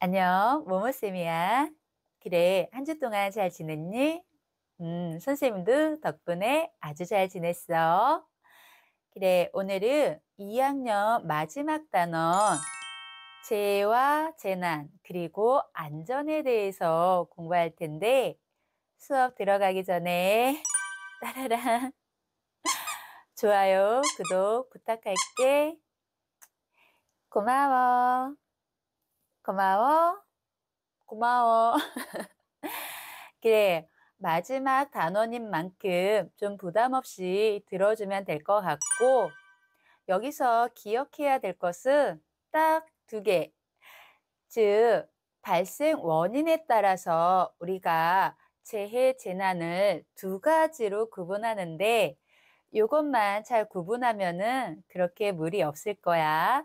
안녕, 모모쌤이야. 그래, 한 주 동안 잘 지냈니? 선생님도 덕분에 아주 잘 지냈어. 그래, 오늘은 2학년 마지막 단원, 재해와 재난, 그리고 안전에 대해서 공부할 텐데, 수업 들어가기 전에, 따라랑, 좋아요, 구독 부탁할게. 고마워, 고마워, 고마워. 그래, 마지막 단원인 만큼 좀 부담 없이 들어주면 될 것 같고, 여기서 기억해야 될 것은 딱 두 개. 즉, 발생 원인에 따라서 우리가 재해, 재난을 두 가지로 구분하는데, 이것만 잘 구분하면은 그렇게 무리 없을 거야.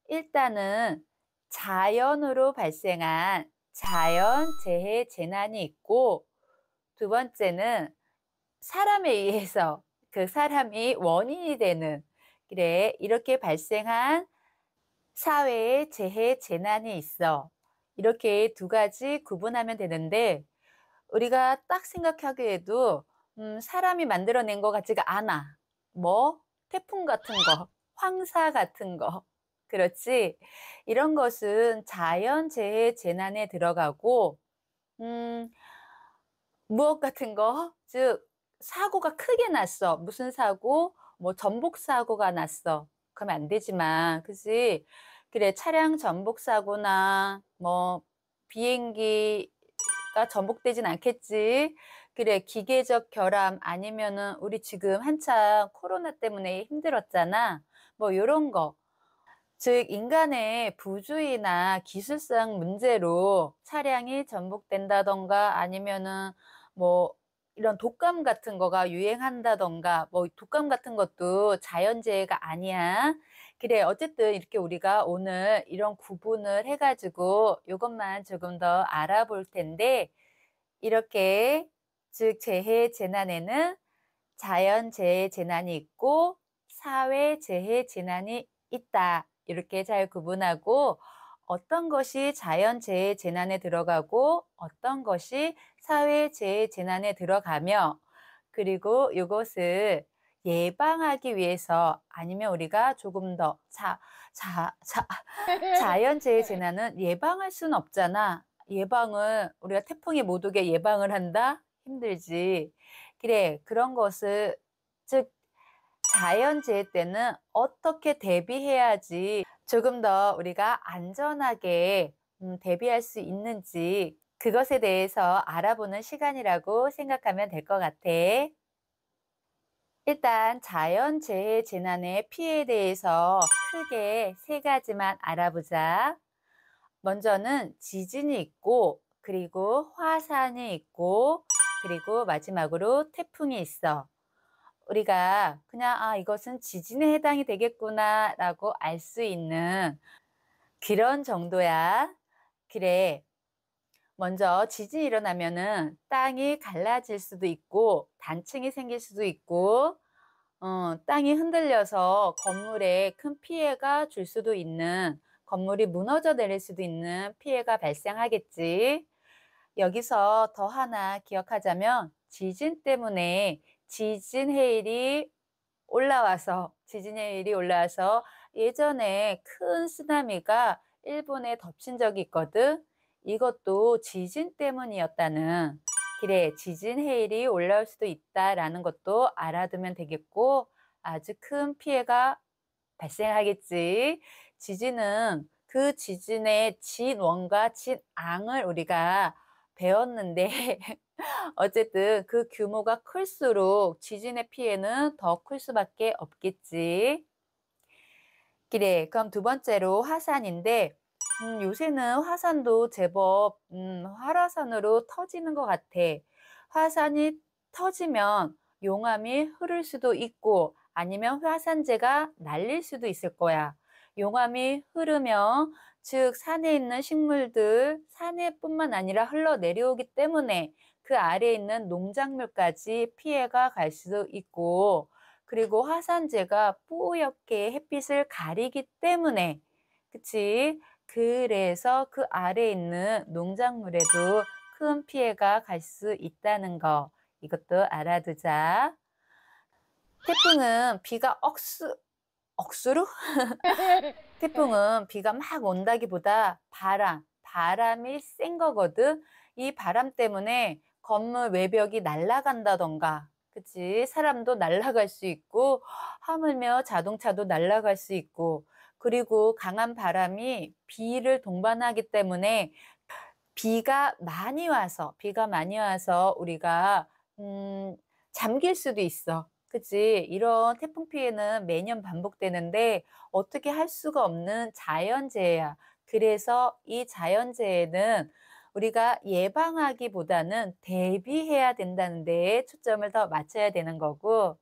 일단은 자연으로 발생한 자연 재해, 재난이 있고, 두 번째는 사람에 의해서 그 사람이 원인이 되는 그래 이렇게 발생한 사회의 재해, 재난이 있어. 이렇게 두 가지 구분하면 되는데 우리가 딱 생각하기에도 사람이 만들어낸 것 같지가 않아. 뭐 태풍 같은 거, 황사 같은 거. 그렇지? 이런 것은 자연 재해, 재난에 들어가고 음 무엇 같은 거? 즉 사고가 크게 났어. 무슨 사고? 뭐 전복 사고가 났어. 그러면 안 되지만, 그지? 그래, 차량 전복 사고나 뭐 비행기가 전복되진 않겠지. 그래, 기계적 결함 아니면은 우리 지금 한참 코로나 때문에 힘들었잖아. 뭐 요런 거. 즉 인간의 부주의나 기술상 문제로 차량이 전복된다던가 아니면은 뭐 이런 독감 같은 거가 유행한다던가 뭐 독감 같은 것도 자연재해가 아니야. 그래 어쨌든 이렇게 우리가 오늘 이런 구분을 해가지고 이것만 조금 더 알아볼 텐데 이렇게 즉 재해 재난에는 자연재해 재난이 있고 사회재해 재난이 있다. 이렇게 잘 구분하고 어떤 것이 자연재해 재난에 들어가고 어떤 것이 사회재해 재난에 들어가며 그리고 이것을 예방하기 위해서 아니면 우리가 조금 더 자연재해 재난은 예방할 수는 없잖아. 예방을 우리가 태풍이 못 오게 예방을 한다? 힘들지. 그래, 그런 것을 즉 자연재해 때는 어떻게 대비해야지 조금 더 우리가 안전하게 대비할 수 있는지 그것에 대해서 알아보는 시간이라고 생각하면 될 것 같아. 일단 자연재해 재난의 피해에 대해서 크게 세 가지만 알아보자. 먼저는 지진이 있고, 그리고 화산이 있고, 그리고 마지막으로 태풍이 있어. 우리가 그냥 이것은 지진에 해당이 되겠구나 라고 알 수 있는 그런 정도야. 그래. 먼저 지진이 일어나면은 땅이 갈라질 수도 있고 단층이 생길 수도 있고 땅이 흔들려서 건물에 큰 피해가 줄 수도 있는 건물이 무너져 내릴 수도 있는 피해가 발생하겠지. 여기서 더 하나 기억하자면 지진 때문에 지진 해일이 올라와서 예전에 큰 쓰나미가 일본에 덮친 적이 있거든. 이것도 지진 때문이었다는 그래 지진 해일이 올라올 수도 있다라는 것도 알아두면 되겠고 아주 큰 피해가 발생하겠지. 지진은 그 지진의 진원과 진앙을 우리가 배웠는데 어쨌든 그 규모가 클수록 지진의 피해는 더 클 수밖에 없겠지. 그래, 그럼 두 번째로 화산인데 요새는 화산도 제법 활화산으로 터지는 것 같아. 화산이 터지면 용암이 흐를 수도 있고 아니면 화산재가 날릴 수도 있을 거야. 용암이 흐르면 즉 산에 있는 식물들 산에뿐만 아니라 흘러내려오기 때문에 그 아래에 있는 농작물까지 피해가 갈 수도 있고 그리고 화산재가 뿌옇게 햇빛을 가리기 때문에 그치? 그래서 그 아래에 있는 농작물에도 큰 피해가 갈 수 있다는 거, 이것도 알아두자. 태풍은 비가 억수로? 태풍은 비가 막 온다기보다 바람이 센 거거든. 이 바람 때문에 건물 외벽이 날아간다던가, 그치? 사람도 날아갈 수 있고, 하물며 자동차도 날아갈 수 있고, 그리고 강한 바람이 비를 동반하기 때문에 비가 많이 와서 우리가 잠길 수도 있어. 그치? 이런 태풍 피해는 매년 반복되는데 어떻게 할 수가 없는 자연재해야. 그래서 이 자연재해는 우리가 예방하기보다는 대비해야 된다는 데에 초점을 더 맞춰야 되는 거고,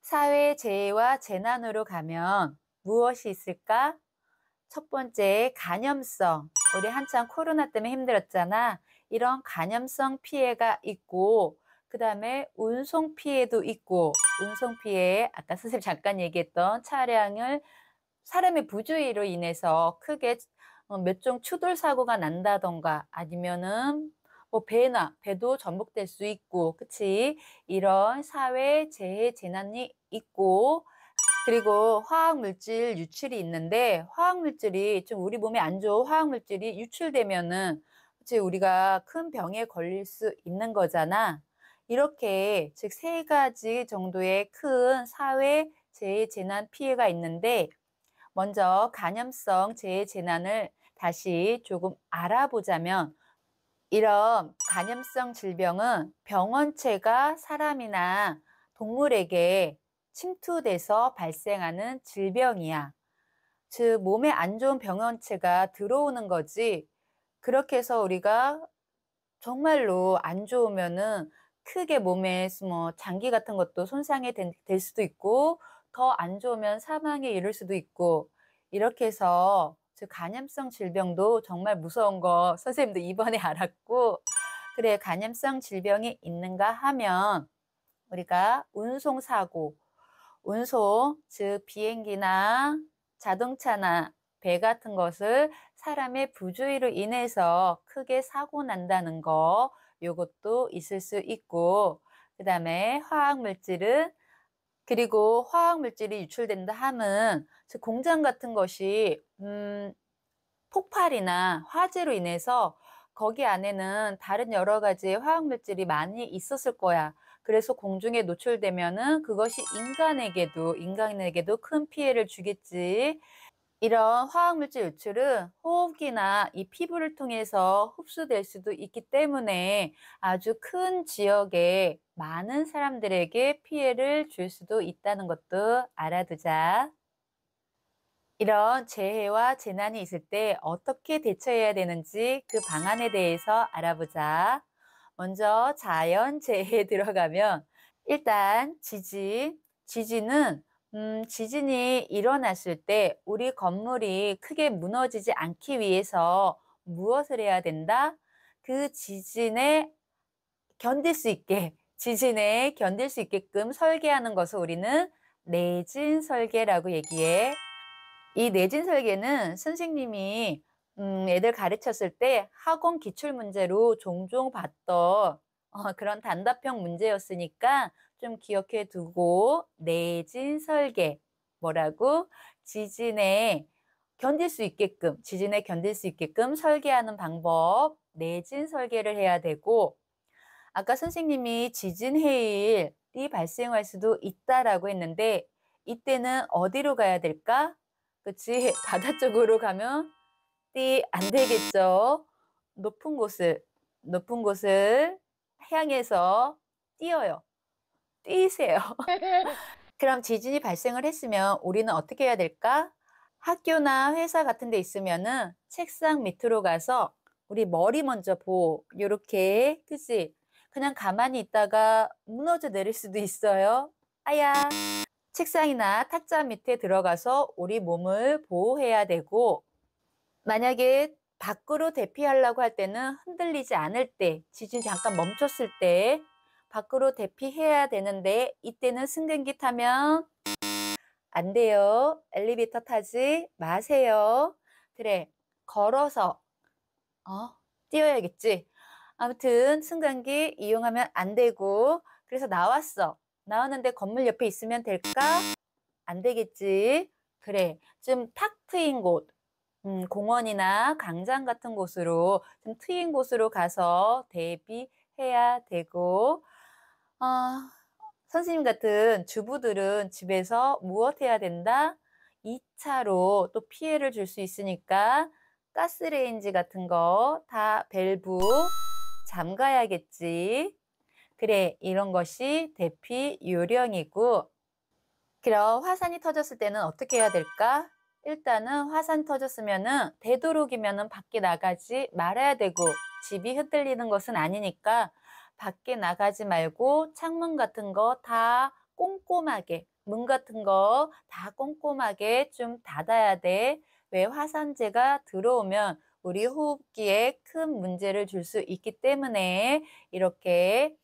사회재해와 재난으로 가면 무엇이 있을까? 첫 번째, 감염성. 우리 한참 코로나 때문에 힘들었잖아. 이런 감염성 피해가 있고, 그 다음에 운송 피해도 있고, 운송 피해, 아까 선생님 잠깐 얘기했던 차량을 사람의 부주의로 인해서 크게 몇 종 추돌 사고가 난다던가, 아니면은 뭐 배도 전복될 수 있고, 그치? 이런 사회 재해 재난이 있고, 그리고 화학물질 유출이 있는데, 화학물질이 좀 우리 몸에 안 좋은 화학물질이 유출되면은 그치, 우리가 큰 병에 걸릴 수 있는 거잖아. 이렇게 즉 세 가지 정도의 큰 사회 재해 재난 피해가 있는데, 먼저 감염성 재해 재난을 다시 조금 알아보자면, 이런 감염성 질병은 병원체가 사람이나 동물에게 침투돼서 발생하는 질병이야. 즉, 몸에 안 좋은 병원체가 들어오는 거지. 그렇게 해서 우리가 정말로 안 좋으면은 크게 몸에 뭐 장기 같은 것도 손상이 될 수도 있고, 더 안 좋으면 사망에 이를 수도 있고, 이렇게 해서 즉 감염성 질병도 정말 무서운 거 선생님도 이번에 알았고, 그래, 감염성 질병이 있는가 하면 우리가 즉 비행기나 자동차나 배 같은 것을 사람의 부주의로 인해서 크게 사고 난다는 거, 요것도 있을 수 있고, 그다음에 그리고 화학물질이 유출된다 함은 즉 공장 같은 것이 폭발이나 화재로 인해서 거기 안에는 다른 여러 가지 화학물질이 많이 있었을 거야. 그래서 공중에 노출되면은 그것이 인간에게도 큰 피해를 주겠지. 이런 화학물질 유출은 호흡기나 이 피부를 통해서 흡수될 수도 있기 때문에 아주 큰 지역에 많은 사람들에게 피해를 줄 수도 있다는 것도 알아두자. 이런 재해와 재난이 있을 때 어떻게 대처해야 되는지 그 방안에 대해서 알아보자. 먼저 자연재해에 들어가면 일단 지진은 지진이 일어났을 때 우리 건물이 크게 무너지지 않기 위해서 무엇을 해야 된다? 그 지진에 견딜 수 있게끔 설계하는 것을 우리는 내진 설계라고 얘기해. 이 내진 설계는 선생님이 애들 가르쳤을 때 학원 기출 문제로 종종 봤던 그런 단답형 문제였으니까 좀 기억해 두고, 내진 설계. 뭐라고? 지진에 견딜 수 있게끔 설계하는 방법, 내진 설계를 해야 되고, 아까 선생님이 지진 해일이 발생할 수도 있다라고 했는데, 이때는 어디로 가야 될까? 그치? 바다 쪽으로 가면 안 되겠죠. 높은 곳을 향해서 뛰세요. 그럼 지진이 발생을 했으면 우리는 어떻게 해야 될까? 학교나 회사 같은 데 있으면은 책상 밑으로 가서 우리 머리 먼저 요렇게, 그치? 그냥 가만히 있다가 무너져 내릴 수도 있어요. 아야. 책상이나 탁자 밑에 들어가서 우리 몸을 보호해야 되고, 만약에 밖으로 대피하려고 할 때는 흔들리지 않을 때, 지진이 잠깐 멈췄을 때 밖으로 대피해야 되는데, 이때는 승강기 타면 안 돼요. 엘리베이터 타지 마세요. 그래, 걸어서 뛰어야겠지. 아무튼 승강기 이용하면 안 되고 그래서 나왔어. 나왔는데 건물 옆에 있으면 될까? 안 되겠지. 그래. 좀 탁 트인 곳, 공원이나 강장 같은 곳으로 좀 트인 곳으로 가서 대비해야 되고 아 선생님 같은 주부들은 집에서 무엇 해야 된다? 2차로 또 피해를 줄 수 있으니까 가스레인지 같은 거 다 밸브 잠가야겠지. 그래, 이런 것이 대피 요령이고 그럼 화산이 터졌을 때는 어떻게 해야 될까? 일단은 화산 터졌으면은 되도록이면은 밖에 나가지 말아야 되고 집이 흔들리는 것은 아니니까 밖에 나가지 말고 창문 같은 거 다 꼼꼼하게 문 같은 거 다 꼼꼼하게 좀 닫아야 돼. 왜 화산재가 들어오면 우리 호흡기에 큰 문제를 줄 수 있기 때문에 이렇게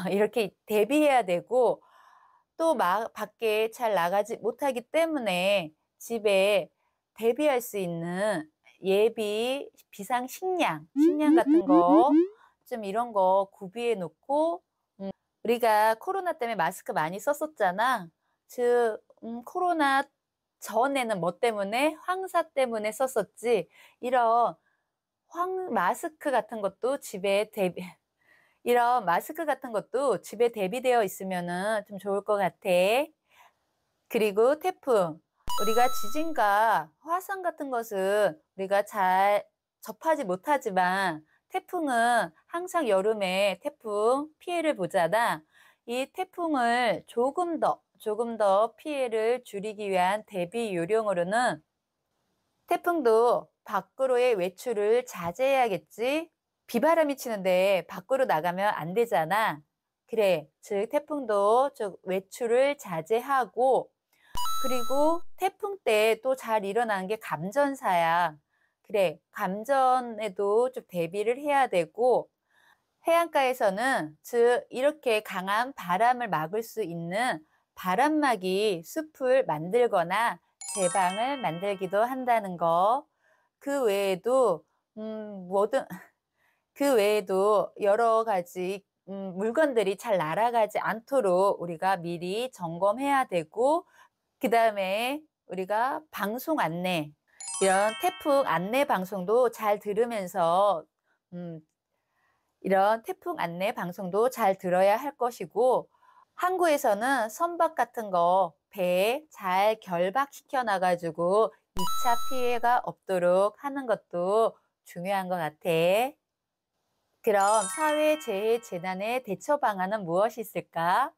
이렇게 대비해야 되고 또 밖에 잘 나가지 못하기 때문에 집에 대비할 수 있는 예비 비상 식량 같은 거 좀 이런 거 구비해 놓고 우리가 코로나 때문에 마스크 많이 썼었잖아. 즉 코로나 전에는 뭐 때문에 황사 때문에 썼었지. 이런 황 마스크 같은 것도 집에 대비 이런 마스크 같은 것도 집에 대비되어 있으면은 좀 좋을 것 같아. 그리고 태풍. 우리가 지진과 화산 같은 것은 우리가 잘 접하지 못하지만 태풍은 항상 여름에 태풍 피해를 보잖아. 이 태풍을 조금 더 피해를 줄이기 위한 대비 요령으로는 태풍도 밖으로의 외출을 자제해야겠지. 비바람이 치는데 밖으로 나가면 안 되잖아. 그래, 즉 태풍도 좀 외출을 자제하고 그리고 태풍 때 또 잘 일어나는 게 감전사야. 그래, 감전에도 좀 대비를 해야 되고 해안가에서는 즉 이렇게 강한 바람을 막을 수 있는 바람막이 숲을 만들거나 제방을 만들기도 한다는 거. 그 외에도 뭐든 그 외에도 여러 가지 물건들이 잘 날아가지 않도록 우리가 미리 점검해야 되고 그다음에 우리가 방송 안내 이런 태풍 안내 방송도 잘 들으면서 음 이런 태풍 안내 방송도 잘 들어야 할 것이고 항구에서는 선박 같은 거 배에 잘 결박시켜 놔 가지고 2차 피해가 없도록 하는 것도 중요한 것 같아. 그럼 사회재해 재난의 대처 방안은 무엇이 있을까?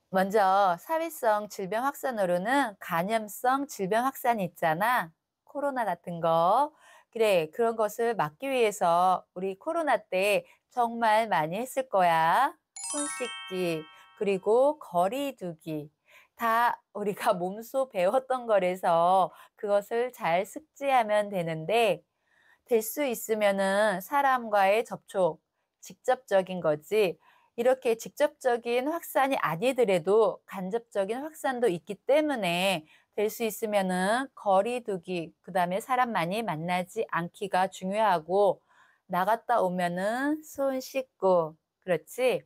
먼저 사회성 질병 확산으로는 간염성 질병 확산이 있잖아. 코로나 같은 거. 그래, 그런 것을 막기 위해서 우리 코로나 때 정말 많이 했을 거야. 손 씻기, 그리고 거리 두기. 다 우리가 몸소 배웠던 거라서 그것을 잘 숙지하면 되는데 될 수 있으면은 사람과의 접촉, 직접적인 거지. 이렇게 직접적인 확산이 아니더라도 간접적인 확산도 있기 때문에 될 수 있으면은 거리 두기, 그다음에 사람 많이 만나지 않기가 중요하고 나갔다 오면은 손 씻고, 그렇지?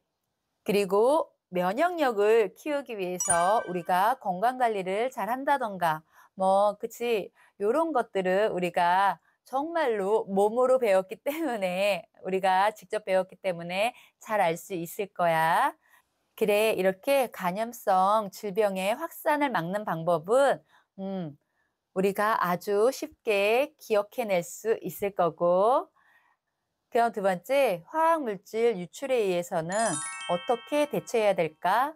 그리고 면역력을 키우기 위해서 우리가 건강 관리를 잘 한다던가, 그치. 요런 것들을 우리가 정말로 몸으로 배웠기 때문에, 우리가 직접 배웠기 때문에 잘 알 수 있을 거야. 그래, 이렇게 간염성 질병의 확산을 막는 방법은, 우리가 아주 쉽게 기억해낼 수 있을 거고, 그럼 두 번째, 화학물질 유출에 의해서는 어떻게 대처해야 될까?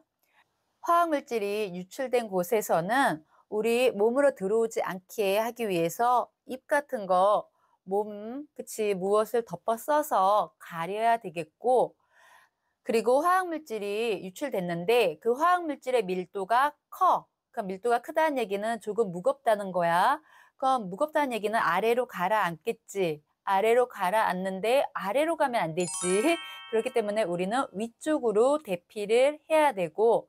화학물질이 유출된 곳에서는 우리 몸으로 들어오지 않게 하기 위해서 입 같은 거, 그치, 무엇을 덮어 써서 가려야 되겠고, 그리고 화학물질이 유출됐는데 그 화학물질의 밀도가 커. 그 밀도가 크다는 얘기는 조금 무겁다는 거야. 그럼 무겁다는 얘기는 아래로 가라앉겠지. 아래로 가라앉는데 아래로 가면 안 되지. 그렇기 때문에 우리는 위쪽으로 대피를 해야 되고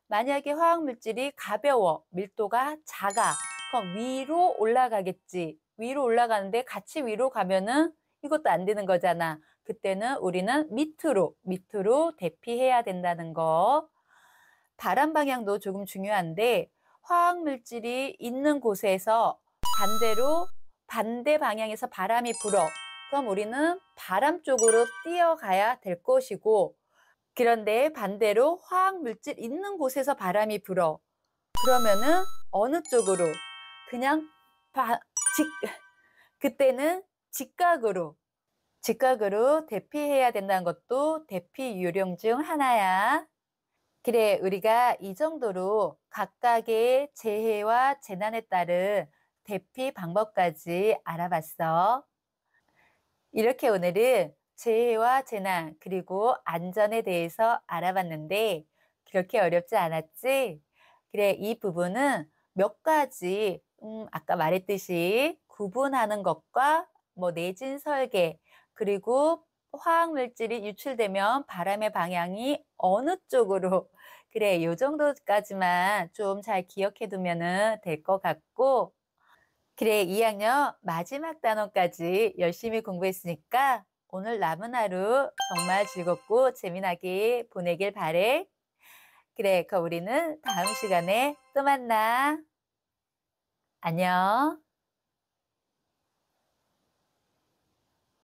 만약에 화학물질이 가벼워, 밀도가 작아. 그럼 위로 올라가겠지. 위로 올라가는데 같이 위로 가면은 이것도 안 되는 거잖아. 그때는 우리는 밑으로 대피해야 된다는 거. 바람 방향도 조금 중요한데 화학 물질이 있는 곳에서 반대로 반대 방향에서 바람이 불어. 그럼 우리는 바람 쪽으로 뛰어가야 될 것이고 그런데 반대로 화학 물질 있는 곳에서 바람이 불어. 그러면은 어느 쪽으로? 그냥 바, 직, 그때는 직각으로 대피해야 된다는 것도 대피 요령 중 하나야. 그래, 우리가 이 정도로 각각의 재해와 재난에 따른 대피 방법까지 알아봤어. 이렇게 오늘은 재해와 재난, 그리고 안전에 대해서 알아봤는데, 그렇게 어렵지 않았지? 그래, 이 부분은 몇 가지, 아까 말했듯이 구분하는 것과 내진 설계, 그리고 화학물질이 유출되면 바람의 방향이 어느 쪽으로, 그래, 요 정도까지만 좀 잘 기억해 두면 될 것 같고, 그래, 2학년 마지막 단원까지 열심히 공부했으니까 오늘 남은 하루 정말 즐겁고 재미나게 보내길 바래. 그래, 그럼 우리는 다음 시간에 또 만나. 안녕.